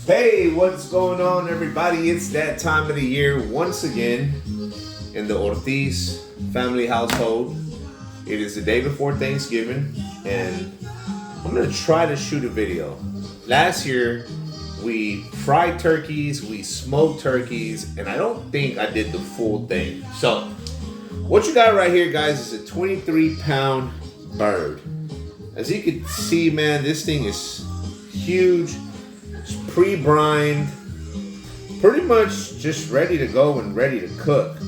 Hey, what's going on, everybody? It's that time of the year once again in the Ortiz family household. It is the day before Thanksgiving, and I'm gonna try to shoot a video. Last year, we fried turkeys, we smoked turkeys, and I don't think I did the full thing. So, what you got right here, guys, is a 23-pound bird. As you can see, man, this thing is huge. It's pre-brined, pretty much just ready to go and ready to cook.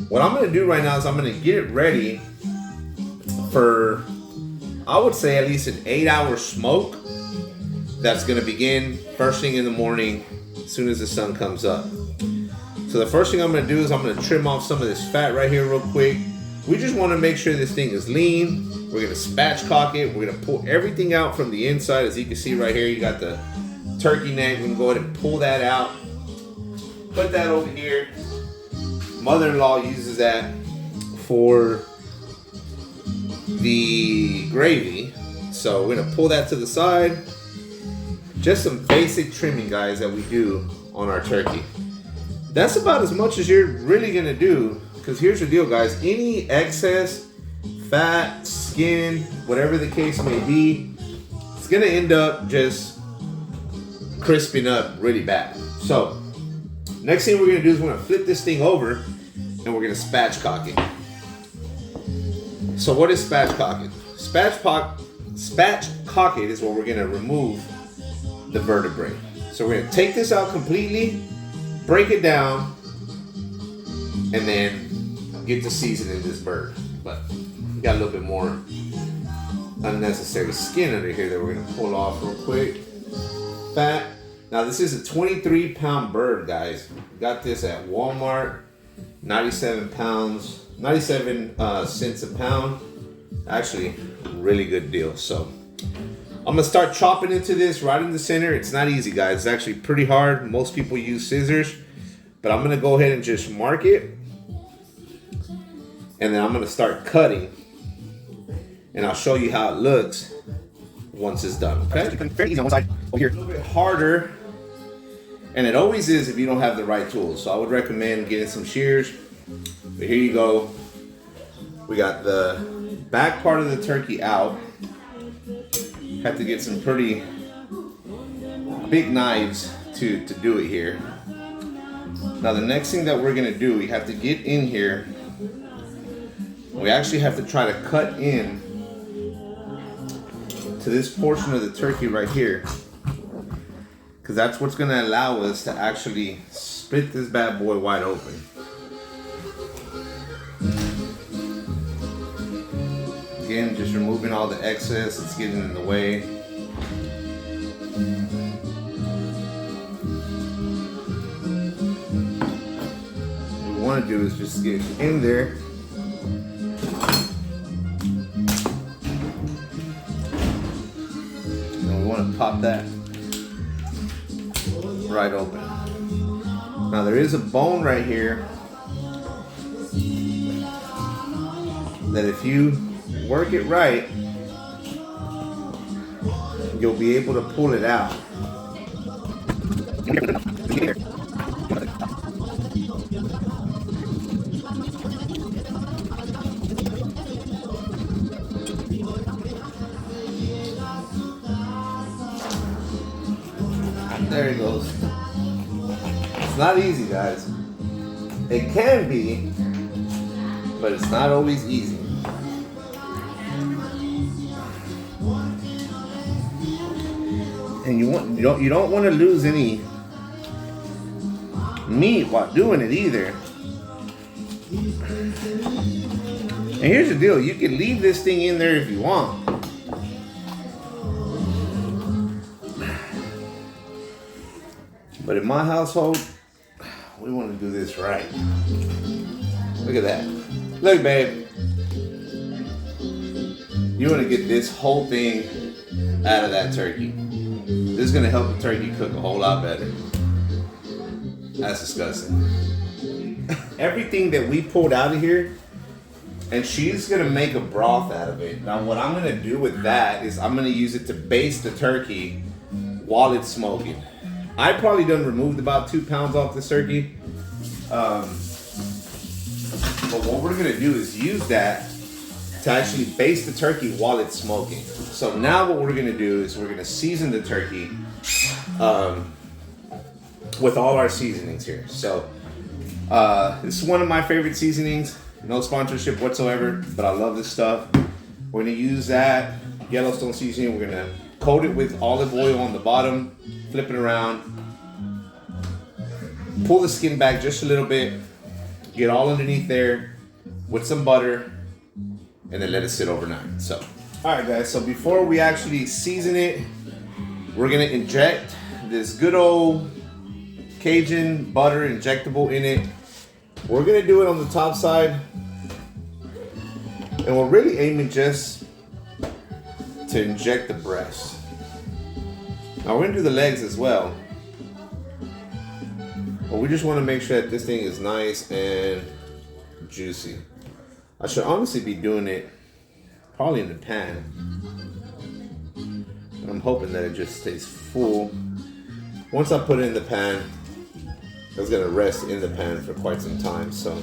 What I'm gonna do right now is I'm gonna get it ready for, I would say, at least an 8-hour smoke. That's gonna begin first thing in the morning, as soon as the sun comes up. So the first thing I'm gonna do is I'm gonna trim off some of this fat right here real quick. We just wanna make sure this thing is lean. We're gonna spatchcock it. We're gonna pull everything out from the inside. As you can see right here, you got the turkey neck. We can go ahead and pull that out. Put that over here. Mother-in-law uses that for the gravy. So we're gonna pull that to the side. Just some basic trimming, guys, that we do on our turkey. That's about as much as you're really gonna do, because here's the deal, guys. Any excess fat, skin, whatever the case may be, it's gonna end up just crisping up really bad. So next thing we're gonna do is we're gonna flip this thing over and we're gonna spatchcock it. So what is spatchcocking? Spatchcock it is where we're gonna remove the vertebrae. So we're gonna take this out completely, break it down, and then get to seasoning this bird. But we got a little bit more unnecessary skin under here that we're gonna pull off real quick. Fat. Now this is a 23-pound bird, guys. Got this at Walmart, 97 cents a pound. Actually, really good deal. So I'm gonna start chopping into this right in the center. It's not easy, guys. It's actually pretty hard. Most people use scissors, but I'm gonna go ahead and just mark it, and then I'm gonna start cutting, and I'll show you how it looks once it's done. Okay? Very easy on one side over here. A little bit harder, and it always is if you don't have the right tools. So I would recommend getting some shears. But here you go. We got the back part of the turkey out. Have to get some pretty big knives to do it here. Now the next thing that we're gonna do, we have to get in here. We actually have to try to cut in to this portion of the turkey right here, because that's what's gonna allow us to actually split this bad boy wide open. Again, just removing all the excess that's getting in the way. What we want to do is just get in there. And we want to pop that right open. Now there is a bone right here that if you work it right, you'll be able to pull it out. There it goes. It's not easy, guys. It can be, but it's not always easy. And you don't want to lose any meat while doing it either. And here's the deal, you can leave this thing in there if you want. But in my household, we want to do this right. Look at that. Look, babe. You want to get this whole thing out of that turkey. This is gonna help the turkey cook a whole lot better. That's disgusting. Everything that we pulled out of here and she's gonna make a broth out of it. Now what I'm gonna do with that is I'm gonna use it to baste the turkey while it's smoking. I probably done removed about 2 pounds off this turkey. But what we're gonna do is use that to actually baste the turkey while it's smoking. So now what we're gonna do is we're gonna season the turkey with all our seasonings here. So this is one of my favorite seasonings. No sponsorship whatsoever, but I love this stuff. We're gonna use that Yellowstone seasoning. We're gonna coat it with olive oil on the bottom, flip it around, pull the skin back just a little bit, get all underneath there with some butter, and then let it sit overnight. So, all right guys, so before we actually season it, we're gonna inject this good old Cajun butter injectable in it. We're gonna do it on the top side, and we're really aiming just to inject the breast. Now we're gonna do the legs as well, but we just want to make sure that this thing is nice and juicy. I should honestly be doing it probably in the pan, but I'm hoping that it just stays full. Once I put it in the pan, it's gonna rest in the pan for quite some time. So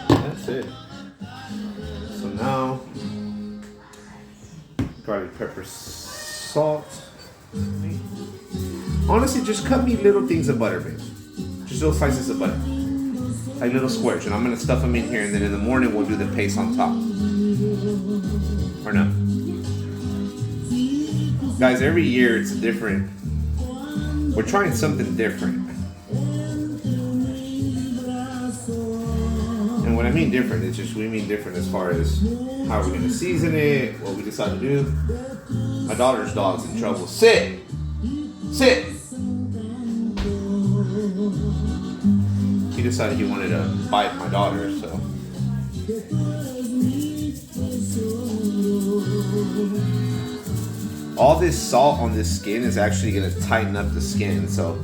that's it. So now, garlic, pepper, salt. Honestly, just cut me little things of butter, babe. Just little slices of butter, like little squares, and I'm gonna stuff them in here. And then in the morning we'll do the paste on top. Or no? Guys, every year it's different. We're trying something different. And when I mean different, it's just we mean different as far as how we're gonna season it, what we decide to do. My daughter's dog's in trouble. Sit! Sit! He decided he wanted to bite my daughter, so. All this salt on this skin is actually going to tighten up the skin, so.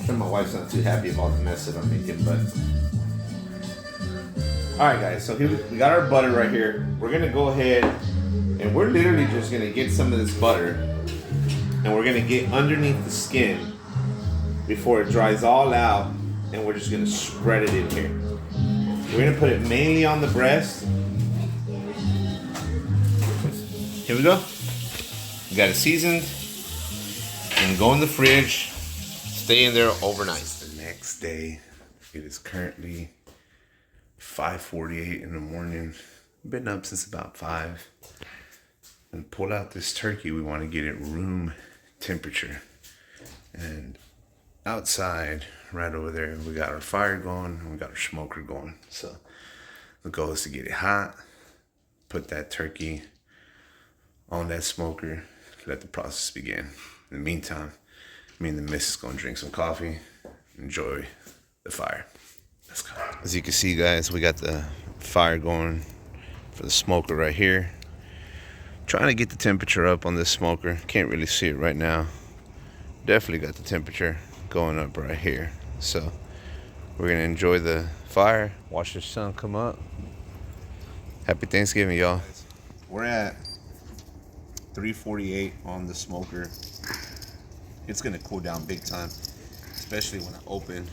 I'm sure my wife's not too happy about the mess that I'm making, but. Alright guys, so here we got our butter right here. We're going to go ahead and we're literally just going to get some of this butter and we're going to get underneath the skin before it dries all out, and we're just going to spread it in here. We're going to put it mainly on the breast. Here we go. We got it seasoned and go in the fridge. Stay in there overnight. It's the next day. It is currently 5:48 in the morning. Been up since about 5. And pull out this turkey. We want to get it room temperature. And outside, right over there, we got our fire going and we got our smoker going. So the goal is to get it hot, put that turkey on that smoker, let the process begin. In the meantime, me and the missus gonna drink some coffee, enjoy the fire. Let's go. As you can see, guys, we got the fire going for the smoker right here. Trying to get the temperature up on this smoker. Can't really see it right now. Definitely got the temperature going up right here. So we're gonna enjoy the fire, watch the sun come up. Happy Thanksgiving, y'all. We're at 348 on the smoker. It's gonna cool down big time, especially when I open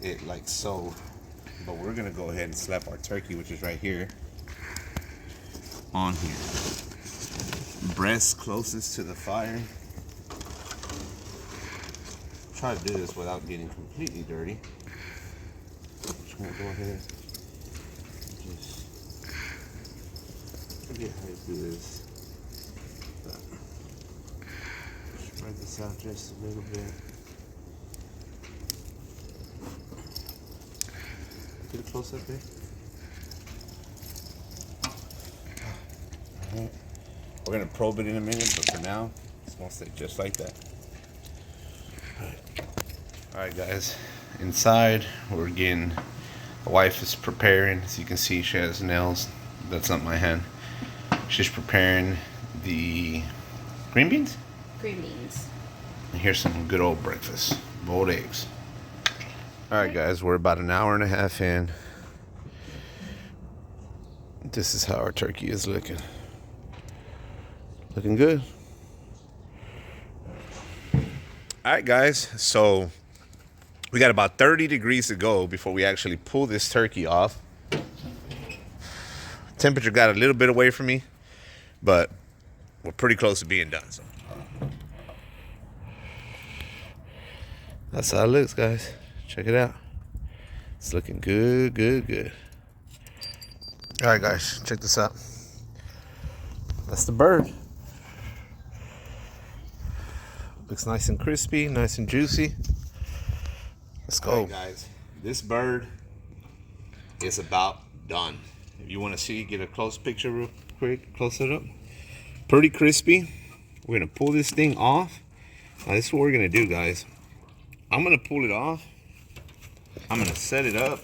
it like so. But we're gonna go ahead and slap our turkey, which is right here, on here. Breast closest to the fire. Try to do this without getting completely dirty. I'm just gonna go ahead and just forget how to do this. Spread this out just a little bit. Get it close up there. Alright. We're gonna probe it in a minute, but for now, it's gonna stay just like that. Alright guys, inside we're getting, the wife is preparing. As you can see, she has nails. That's not my hand. She's preparing the green beans? Green beans. And here's some good old breakfast. Boiled eggs. Alright guys, we're about an hour and a half in. This is how our turkey is looking. Looking good. All right, guys. So we got about 30 degrees to go before we actually pull this turkey off. Temperature got a little bit away from me, but we're pretty close to being done. So that's how it looks, guys. Check it out. It's looking good, good, good. All right, guys, check this out. That's the bird. Looks nice and crispy, nice and juicy. Let's go. All right, guys, this bird is about done. If you want to see, get a close picture real quick, close it up. Pretty crispy. We're gonna pull this thing off. Now, this is what we're gonna do, guys. I'm gonna pull it off. I'm gonna set it up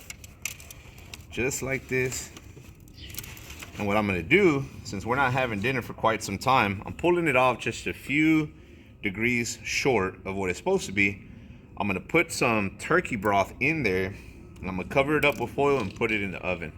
just like this. And what I'm gonna do, since we're not having dinner for quite some time, I'm pulling it off just a few degrees short of what it's supposed to be. I'm gonna put some turkey broth in there, and I'm gonna cover it up with foil and put it in the oven.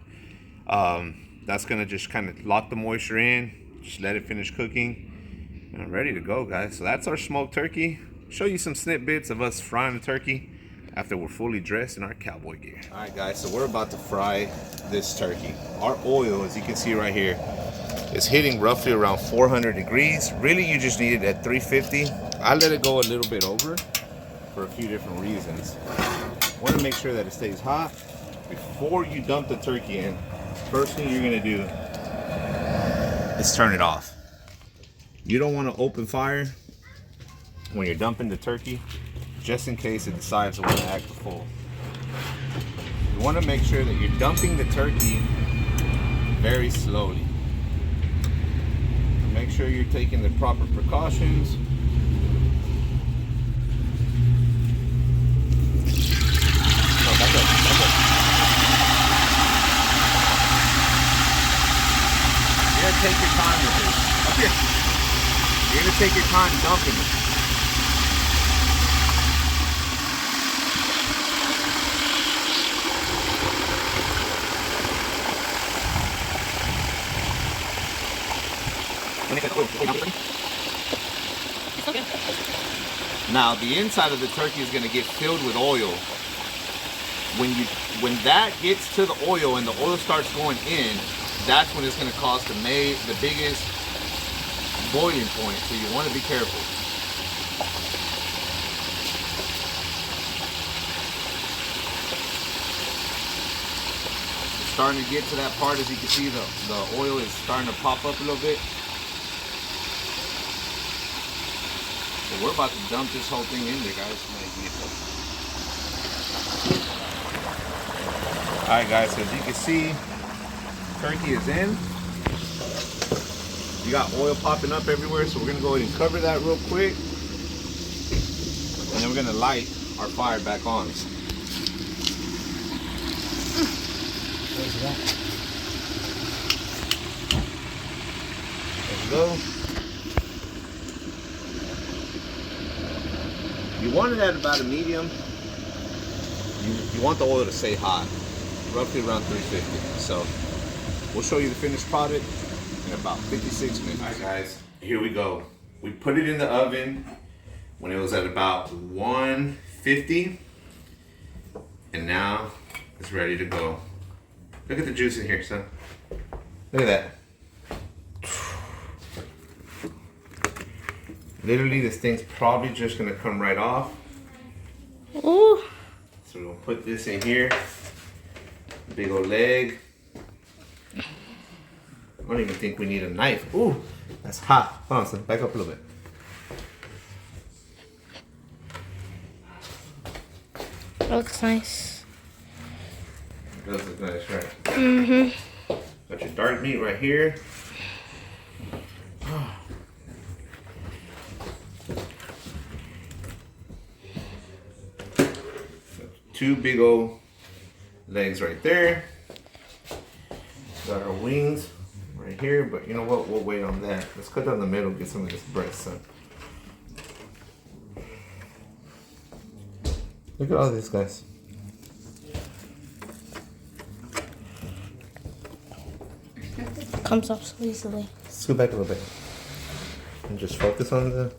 That's gonna just kind of lock the moisture in, just let it finish cooking, and I'm ready to go, guys. So that's our smoked turkey. Show you some snippets of us frying the turkey after we're fully dressed in our cowboy gear. All right, guys, so we're about to fry this turkey. Our oil, as you can see right here, is hitting roughly around 400 degrees. Really, you just need it at 350. I let it go a little bit over for a few different reasons. Want to make sure that it stays hot. Before you dump the turkey in, first thing you're gonna do is turn it off. You don't want to open fire when you're dumping the turkey, just in case it decides to want to act a fool. You want to make sure that you're dumping the turkey very slowly. Make sure you're taking the proper precautions. No, back up, back up. You're gonna take your time with this. Up here. You're gonna take your time dumping it. Now the inside of the turkey is going to get filled with oil. When that gets to the oil and the oil starts going in, that's when it's going to cause the biggest boiling point. So you want to be careful. It's starting to get to that part. As you can see, the oil is starting to pop up a little bit. So we're about to dump this whole thing in there, guys. Alright, guys, so as you can see, turkey is in. You got oil popping up everywhere, so we're going to go ahead and cover that real quick. And then we're going to light our fire back on. There we go. You want it at about a medium. You want the oil to stay hot, roughly around 350. So we'll show you the finished product in about 56 minutes. All right, guys, here we go. We put it in the oven when it was at about 150, and now it's ready to go. Look at the juice in here, son. Look at that. Literally, this thing's probably just gonna come right off. Ooh. So we're gonna put this in here. Big old leg. I don't even think we need a knife. Ooh, that's hot. Hold on, son. Back up a little bit. It looks nice. It does look nice, right? Mm-hmm. Got your dark meat right here. Two big old legs right there. Got our wings right here, but you know what? We'll wait on that. Let's cut down the middle, get some of this breast, son. Look at all this, guys. Comes up so easily. Scoot back a little bit. And just focus on the...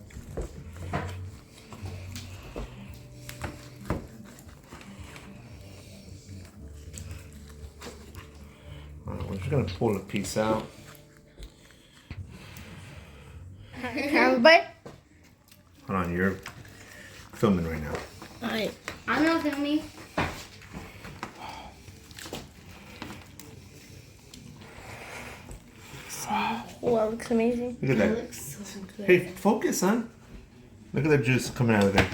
Alright, we're just gonna pull a piece out. Everybody? Hold on, you're filming right now. Alright. I'm not filming. Oh, that looks amazing. Look at It that. looks so good. Hey, focus, son. Look at the juice coming out of there.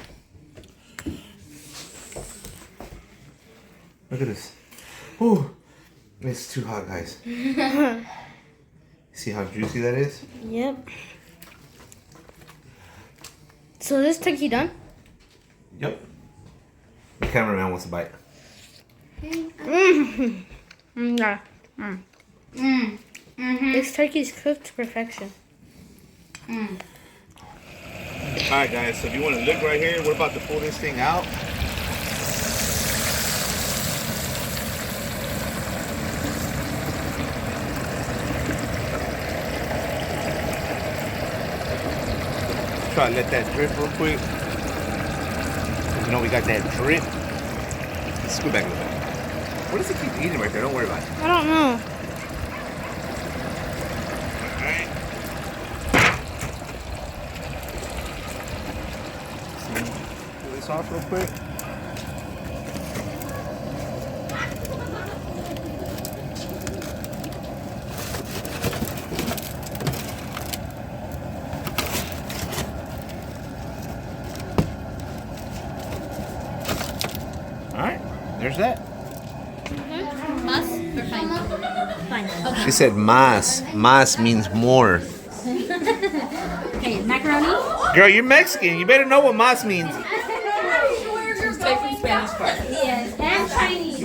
Look at this. Ooh, it's too hot, guys. See how juicy that is? Yep. So this turkey done? Yep. The cameraman wants a bite. Yeah. This turkey's cooked to perfection. Alright, guys, so if you want to look right here, we're about to pull this thing out. Try to let that drip real quick. You know we got that drip. Scoot back a little bit. What does it keep eating right there? Don't worry about it. I don't know. Alright. Pull this off real quick. Alright, there's that. Us or fine? Fine. Okay. She said mas. Mas means more. Okay, macaroni. Girl, you're Mexican. You better know what mas means. Yes, and Chinese.